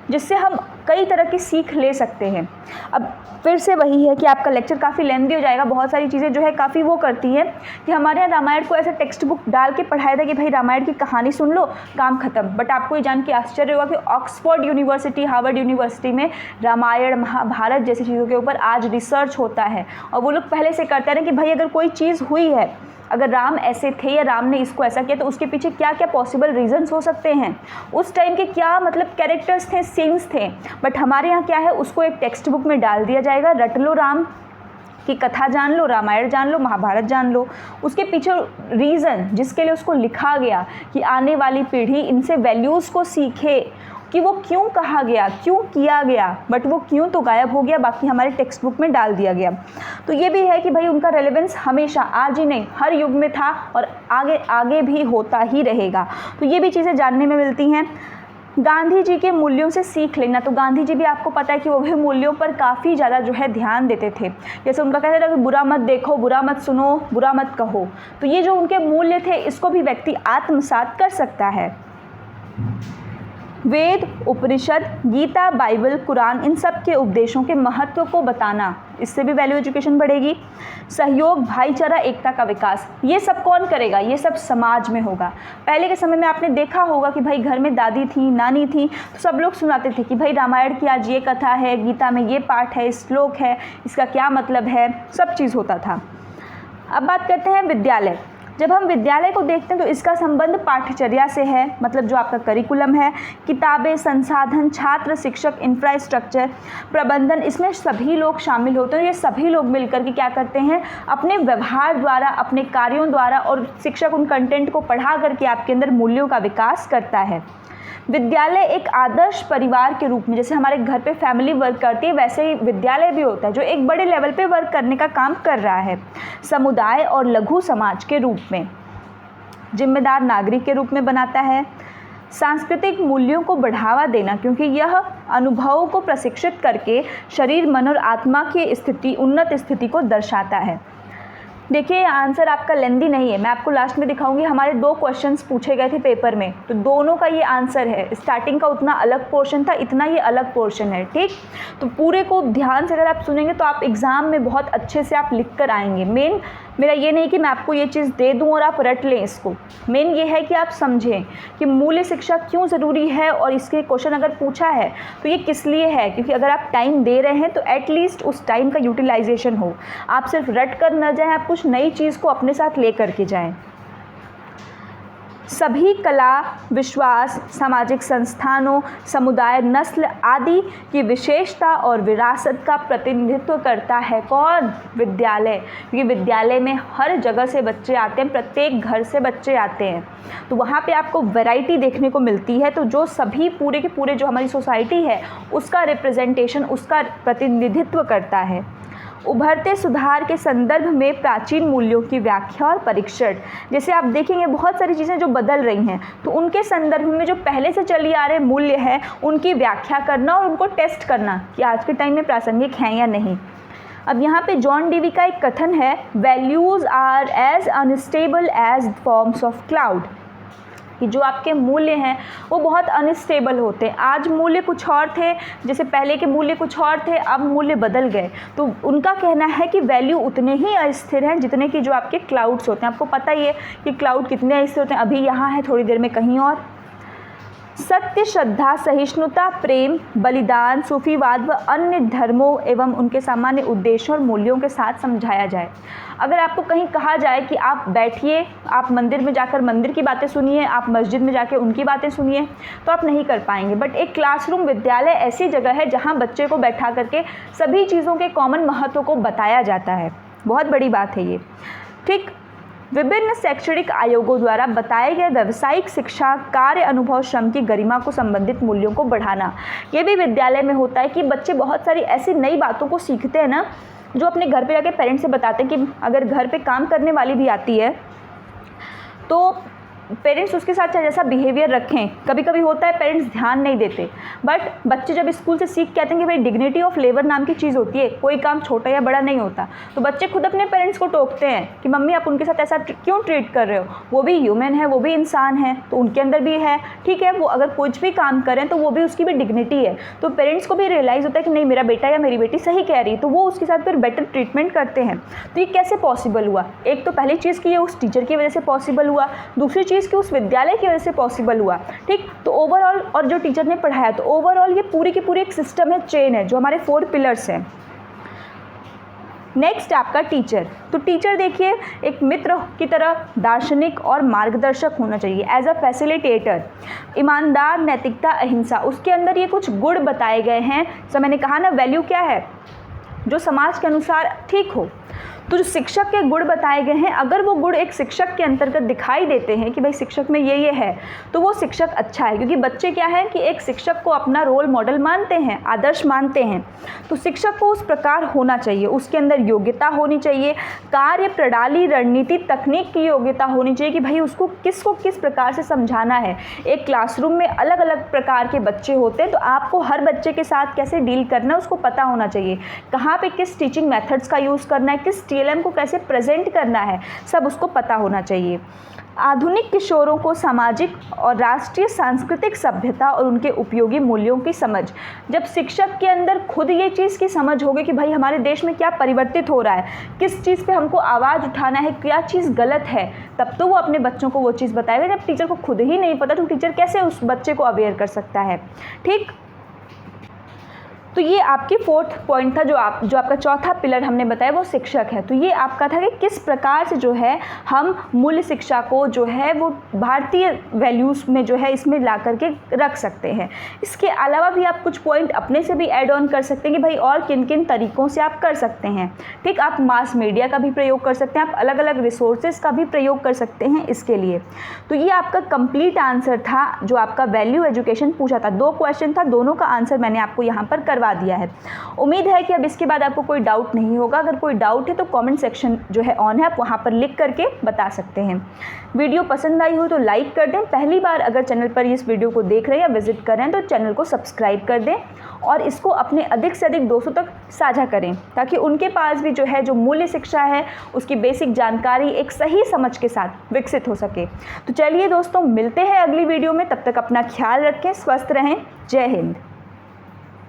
जिससे हम कई तरह की सीख ले सकते हैं। अब फिर से वही है कि आपका लेक्चर काफ़ी लेंथी हो जाएगा, बहुत सारी चीज़ें जो है काफ़ी वो करती हैं कि हमारे यहाँ रामायण को ऐसे टेक्स्ट बुक डाल के पढ़ाया था कि भाई रामायण की कहानी सुन लो, काम खत्म। बट आपको ये जान के आश्चर्य होगा कि ऑक्सफोर्ड यूनिवर्सिटी, हार्वर्ड यूनिवर्सिटी में रामायण, महाभारत जैसी चीज़ों के ऊपर आज रिसर्च होता है और वो लोग पहले से करते हैं कि भाई अगर कोई चीज़ हुई है, अगर राम ऐसे थे या राम ने इसको ऐसा किया तो उसके पीछे क्या क्या पॉसिबल रीजंस हो सकते हैं, उस टाइम के क्या मतलब कैरेक्टर्स थे, सीन्स थे। बट हमारे यहाँ क्या है, उसको एक टेक्स्ट बुक में डाल दिया जाएगा, रट लो राम की कथा जान लो, रामायण जान लो, महाभारत जान लो, उसके पीछे रीज़न जिसके लिए उसको लिखा गया कि आने वाली पीढ़ी इनसे वैल्यूज़ को सीखे कि वो क्यों कहा गया, क्यों किया गया, बट वो क्यों तो गायब हो गया, बाकी हमारे टेक्स्ट बुक में डाल दिया गया। तो ये भी है कि भाई उनका रेलेवेंस हमेशा, आज ही नहीं हर युग में था और आगे आगे भी होता ही रहेगा। तो ये भी चीज़ें जानने में मिलती हैं। गांधी जी के मूल्यों से सीख लेना, तो गांधी जी भी आपको पता है कि वो भी मूल्यों पर काफ़ी ज़्यादा जो है ध्यान देते थे। जैसे उनका कहते था कि बुरा मत देखो, बुरा मत सुनो, बुरा मत कहो। तो ये जो उनके मूल्य थे इसको भी व्यक्ति आत्मसात कर सकता है। वेद, उपनिषद, गीता, बाइबल, कुरान, इन सब के उपदेशों के महत्व को बताना, इससे भी वैल्यू एजुकेशन बढ़ेगी। सहयोग, भाईचारा, एकता का विकास, ये सब कौन करेगा? ये सब समाज में होगा। पहले के समय में आपने देखा होगा कि भाई घर में दादी थी, नानी थी, तो सब लोग सुनाते थे कि भाई रामायण की आज ये कथा है, गीता में ये पाठ है, श्लोक है, इसका क्या मतलब है, सब चीज़ होता था। अब बात करते हैं विद्यालय। जब हम विद्यालय को देखते हैं तो इसका संबंध पाठ्यचर्या से है, मतलब जो आपका करिकुलम है, किताबें, संसाधन, छात्र, शिक्षक, इंफ्रास्ट्रक्चर, प्रबंधन, इसमें सभी लोग शामिल होते हैं। ये सभी लोग मिलकर के क्या करते हैं, अपने व्यवहार द्वारा, अपने कार्यों द्वारा, और शिक्षक उन कंटेंट को पढ़ा करके आपके अंदर मूल्यों का विकास करता है। विद्यालय एक आदर्श परिवार के रूप में, जैसे हमारे घर पे फैमिली वर्क करती है वैसे ही विद्यालय भी होता है जो एक बड़े लेवल पे वर्क करने का काम कर रहा है। समुदाय और लघु समाज के रूप में, जिम्मेदार नागरिक के रूप में बनाता है। सांस्कृतिक मूल्यों को बढ़ावा देना, क्योंकि यह अनुभवों को प्रशिक्षित करके शरीर, मन और आत्मा की स्थिति, उन्नत स्थिति को दर्शाता है। देखिए आंसर आपका लेंदी नहीं है, मैं आपको लास्ट में दिखाऊंगी। हमारे 2 क्वेश्चंस पूछे गए थे पेपर में, तो दोनों का ये आंसर है। स्टार्टिंग का उतना अलग पोर्शन था, इतना ये अलग पोर्शन है। ठीक, तो पूरे को ध्यान से अगर आप सुनेंगे तो आप एग्ज़ाम में बहुत अच्छे से आप लिख कर आएंगे। मेन मेरा ये नहीं कि मैं आपको ये चीज़ दे दूं और आप रट लें इसको, मेन ये है कि आप समझें कि मूल्य शिक्षा क्यों ज़रूरी है और इसके क्वेश्चन अगर पूछा है तो ये किस लिए है। क्योंकि अगर आप टाइम दे रहे हैं तो एटलीस्ट उस टाइम का यूटिलाइजेशन हो, आप सिर्फ रट कर न जाएं, आप कुछ नई चीज़ को अपने साथ ले करके जाएं। सभी कला, विश्वास, सामाजिक संस्थानों, समुदाय, नस्ल आदि की विशेषता और विरासत का प्रतिनिधित्व करता है कौन? विद्यालय। क्योंकि विद्यालय में हर जगह से बच्चे आते हैं, प्रत्येक घर से बच्चे आते हैं, तो वहाँ पे आपको वैरायटी देखने को मिलती है। तो जो सभी पूरे के पूरे जो हमारी सोसाइटी है उसका रिप्रेजेंटेशन, उसका प्रतिनिधित्व करता है। उभरते सुधार के संदर्भ में प्राचीन मूल्यों की व्याख्या और परीक्षण, जैसे आप देखेंगे बहुत सारी चीज़ें जो बदल रही हैं, तो उनके संदर्भ में जो पहले से चली आ रहे मूल्य हैं उनकी व्याख्या करना और उनको टेस्ट करना कि आज के टाइम में प्रासंगिक हैं या नहीं। अब यहाँ पे जॉन डेवी का एक कथन है, values are as unstable as forms of cloud. कि जो आपके मूल्य हैं वो बहुत अनस्टेबल होते हैं। आज मूल्य कुछ और थे, जैसे पहले के मूल्य कुछ और थे, अब मूल्य बदल गए। तो उनका कहना है कि वैल्यू उतने ही अस्थिर हैं जितने कि जो आपके क्लाउड्स होते हैं। आपको पता ही है कि क्लाउड कितने अस्थिर होते हैं, अभी यहाँ है, थोड़ी देर में कहीं और। सत्य, श्रद्धा, सहिष्णुता, प्रेम, बलिदान, सूफीवाद व अन्य धर्मों एवं उनके सामान्य उद्देश्यों और मूल्यों के साथ समझाया जाए। अगर आपको कहीं कहा जाए कि आप बैठिए, आप मंदिर में जाकर मंदिर की बातें सुनिए, आप मस्जिद में जाकर उनकी बातें सुनिए, तो आप नहीं कर पाएंगे। बट एक क्लासरूम, विद्यालय ऐसी जगह है जहाँ बच्चे को बैठा करके सभी चीज़ों के कॉमन महत्व को बताया जाता है। बहुत बड़ी बात है ये। ठीक, विभिन्न शैक्षणिक आयोगों द्वारा बताए गए व्यावसायिक शिक्षा, कार्य अनुभव, श्रम की गरिमा को संबंधित मूल्यों को बढ़ाना। ये भी विद्यालय में होता है कि बच्चे बहुत सारी ऐसी नई बातों को सीखते हैं ना, जो अपने घर पे जाके पेरेंट्स से बताते हैं कि अगर घर पे काम करने वाली भी आती है तो पेरेंट्स उसके साथ चाहे जैसा बिहेवियर रखें। कभी कभी होता है पेरेंट्स ध्यान नहीं देते, बट बच्चे जब स्कूल से सीख के आते हैं कि भाई डिग्निटी ऑफ लेबर नाम की चीज़ होती है, कोई काम छोटा या बड़ा नहीं होता, तो बच्चे खुद अपने पेरेंट्स को टोकते हैं कि मम्मी आप उनके साथ ऐसा क्यों ट्रीट कर रहे हो, वो भी ह्यूमन है, वो भी इंसान है, तो उनके अंदर भी है, ठीक है, वो अगर कुछ भी काम करें तो वो भी, उसकी भी डिग्निटी है। तो पेरेंट्स को भी रियलाइज़ होता है कि नहीं, मेरा बेटा या मेरी बेटी सही कह रही है, तो वो उसके साथ फिर बेटर ट्रीटमेंट करते हैं। तो ये कैसे पॉसिबल हुआ? एक तो पहली चीज़ कि ये उस टीचर की वजह से पॉसिबल हुआ, दूसरी चीज़ कि उस विद्यालय की वजह से पॉसिबल हुआ। ठीक, तो ओवरऑल, और जो टीचर ने पढ़ाया, तो ओवरऑल ये पूरी की पूरी एक सिस्टम है, चेन है, जो हमारे 4 पिलर्स हैं। नेक्स्ट आपका टीचर। तो टीचर देखिए एक मित्र की तरह दार्शनिक और मार्गदर्शक होना चाहिए, एज अ फैसिलिटेटर। ईमानदार, नैतिकता, अहिंसा, उसके अंदर ये कुछ गुण बताए गए हैं। सो मैंने कहा ना, वैल्यू क्या है, जो समाज के अनुसार ठीक हो। तो जो शिक्षक के गुण बताए गए हैं, अगर वो गुण एक शिक्षक के अंतर्गत दिखाई देते हैं कि भाई शिक्षक में ये है, तो वो शिक्षक अच्छा है। क्योंकि बच्चे क्या है कि एक शिक्षक को अपना रोल मॉडल मानते हैं, आदर्श मानते हैं। तो शिक्षक को उस प्रकार होना चाहिए, उसके अंदर योग्यता होनी चाहिए, कार्य प्रणाली, रणनीति, तकनीक की योग्यता होनी चाहिए कि भाई उसको किसको किस प्रकार से समझाना है। एक क्लासरूम में अलग अलग प्रकार के बच्चे होते हैं, तो आपको हर बच्चे के साथ कैसे डील करना है उसको पता होना चाहिए। कहाँ पे किस टीचिंग मेथड्स का यूज़ करना है, किस TLM को कैसे प्रेजेंट करना है, सब उसको पता होना चाहिए। आधुनिक किशोरों को सामाजिक और राष्ट्रीय सांस्कृतिक सभ्यता और उनके उपयोगी मूल्यों की समझ। जब शिक्षक के अंदर खुद ये चीज़ की समझ होगी कि भाई हमारे देश में क्या परिवर्तित हो रहा है, किस चीज़ पे हमको आवाज़ उठाना है, क्या चीज़ गलत है, तब तो वो अपने बच्चों को वो चीज़ बताएगा। जब टीचर को खुद ही नहीं पता, तो टीचर कैसे उस बच्चे को अवेयर कर सकता है। ठीक, तो ये आपकी 4th पॉइंट था, जो आपका चौथा पिलर हमने बताया वो शिक्षक है। तो ये आपका था कि किस प्रकार से जो है हम मूल्य शिक्षा को जो है वो भारतीय वैल्यूज़ में जो है इसमें ला करके रख सकते हैं। इसके अलावा भी आप कुछ पॉइंट अपने से भी ऐड ऑन कर सकते हैं कि भाई और किन किन तरीक़ों से आप कर सकते हैं। ठीक, आप मास मीडिया का भी प्रयोग कर सकते हैं, आप अलग अलग रिसोर्सेज का भी प्रयोग कर सकते हैं इसके लिए। तो ये आपका कंप्लीट आंसर था जो आपका वैल्यू एजुकेशन पूछा था। 2 क्वेश्चन था, दोनों का आंसर मैंने आपको यहाँ पर करवा दिया है। उम्मीद है कि अब इसके बाद आपको कोई डाउट नहीं होगा। अगर कोई डाउट है तो कमेंट सेक्शन जो है ऑन है, आप वहाँ पर लिख करके बता सकते हैं। वीडियो पसंद आई हो तो लाइक कर दें। पहली बार अगर चैनल पर इस वीडियो को देख रहे हैं या विजिट कर रहे हैं तो चैनल को सब्सक्राइब कर दें और इसको अपने अधिक से अधिक दोस्तों तक साझा करें, ताकि उनके पास भी जो है जो मूल्य शिक्षा है उसकी बेसिक जानकारी एक सही समझ के साथ विकसित हो सके। तो चलिए दोस्तों, मिलते हैं अगली वीडियो में। तब तक अपना ख्याल रखें, स्वस्थ रहें। जय हिंद।